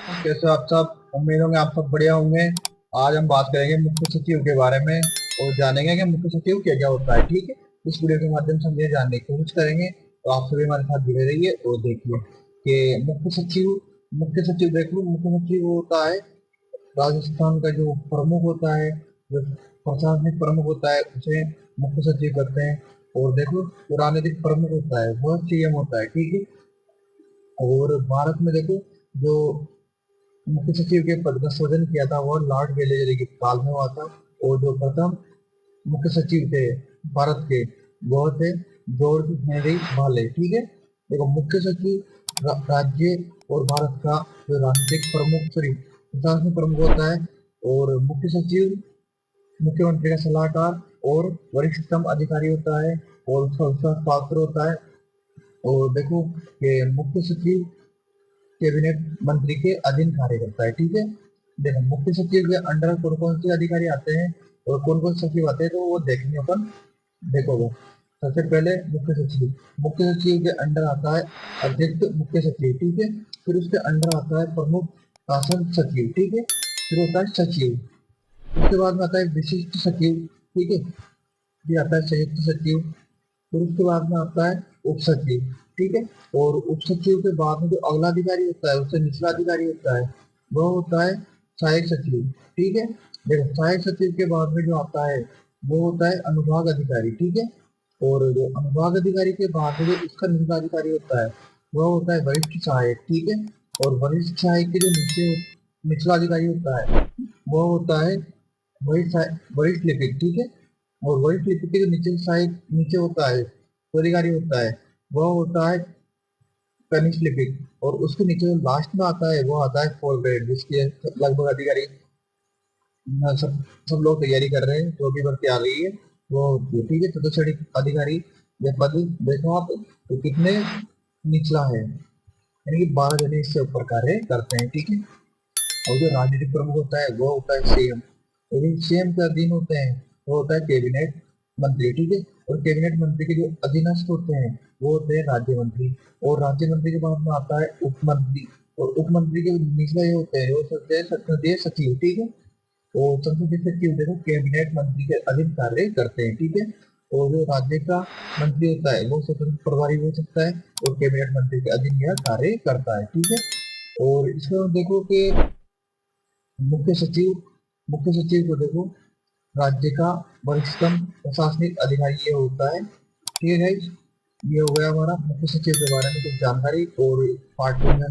कैसे हो आप सब? उम्मीद होंगे आप सब बढ़िया होंगे। आज हम बात करेंगे मुख्य सचिव के बारे में और जानेंगे कि मुख्य सचिव क्या क्या होता है। ठीक है, इस वीडियो के माध्यम से हम ये जानने की कोशिश करेंगे, तो आप सभी हमारे साथ जुड़े रहिए और देखिए कि मुख्य सचिव देख लो। मुख्य सचिव वो होता है राजस्थान का जो प्रमुख होता है, जो प्रशासनिक प्रमुख होता है, उसे मुख्य सचिव करते हैं। और देखो, जो राजनीतिक प्रमुख होता है वह सीएम होता है। ठीक है, और भारत में देखो, जो मुख्य सचिव के पद का सृजन किया था वह लॉर्ड वेलेजरी के काल में हुआ था। और जो प्रथम मुख्य सचिव थे भारत के, वह थे जॉर्ज हेनरी भाले। ठीक है, देखो मुख्य सचिव राज्य और भारत का जो राजनीतिक प्रमुख, सॉरी प्रशासनिक प्रमुख होता है। और मुख्य सचिव मुख्यमंत्री का सलाहकार और वरिष्ठतम अधिकारी होता है और उसका विश्वास पात्र होता है। और देखो कि मुख्य सचिव कैबिनेट मंत्री के अधीन कार्य करता है। ठीक है, देखो मुख्य सचिव के अंडर कौन कौन से अधिकारी आते हैं और कौन कौन से सचिव आते हैं, तो वो देखेंगे अपन। देखो वो सबसे पहले मुख्य सचिव के अंडर आता है अतिरिक्त मुख्य सचिव। ठीक है, फिर उसके अंडर आता है प्रमुख शासन सचिव। ठीक है, फिर होता है सचिव। उसके बाद में आता है विशिष्ट सचिव। ठीक है, फिर आता है संयुक्त सचिव। फिर उसके बाद में आता है उप सचिव। ठीक है, और उप सचिव के बाद में जो अगला अधिकारी होता है, उससे निचला अधिकारी होता है, वह होता है सहायक सचिव। ठीक है, देखो सहायक सचिव के बाद में जो आता है वो होता है अनुभाग अधिकारी। ठीक है, और जो अनुभाग अधिकारी के बाद में जो इसका निचला अधिकारी होता है वह होता है वरिष्ठ सहायक। ठीक है, और वरिष्ठ सहायक के जो नीचे निचला अधिकारी होता है वह होता है वरिष्ठ लिपिक। ठीक है, और वरिष्ठ लिपिक के जो नीचे होता है, जो अधिकारी होता है, वह होता है कनिष्ठ लिपिक। और उसके नीचे जो लास्ट में आता है वो आता है फोर ग्रेड, जिसके लगभग अधिकारी सब सब लोग तैयारी कर रहे हैं, जो भी भर्ती आ रही है वो होती है। ठीक है, चतुर्थ अधिकारी ये पद देखो आप, तो कितने निचला है, यानी कि 12 जने इससे ऊपर कार्य करते हैं। ठीक है, और जो राजनीतिक प्रमुख होता है वो होता है सीएम। लेकिन सीएम के अधीन होते हैं वो होता है कैबिनेट मंत्री। ठीक है, और कैबिनेट मंत्री के जो अधीनस्थ होते हैं वो होते हैं राज्य मंत्री। और राज्य मंत्री के बाद में आता है उप मंत्री। और उप मंत्री के निचले ये होते हैं वो होते हैं संसदीय सचिव। ठीक है, तो संसदीय सचिव देखो कैबिनेट मंत्री के अधीन कार्य करते हैं। ठीक है, और जो राज्य का मंत्री होता है वो स्वतंत्र प्रभारी हो सकता है और कैबिनेट मंत्री के अधीन यह कार्य करता है। ठीक है, और इसमें देखो कि मुख्य सचिव मुख्य सचिव को देखो राज्य का वरिष्ठतम प्रशासनिक अधिकारी ये होता है। ठीक है गाइस, ये हो गया हमारा मुख्य सचिव के बारे में कुछ जानकारी। और पार्ट 2 में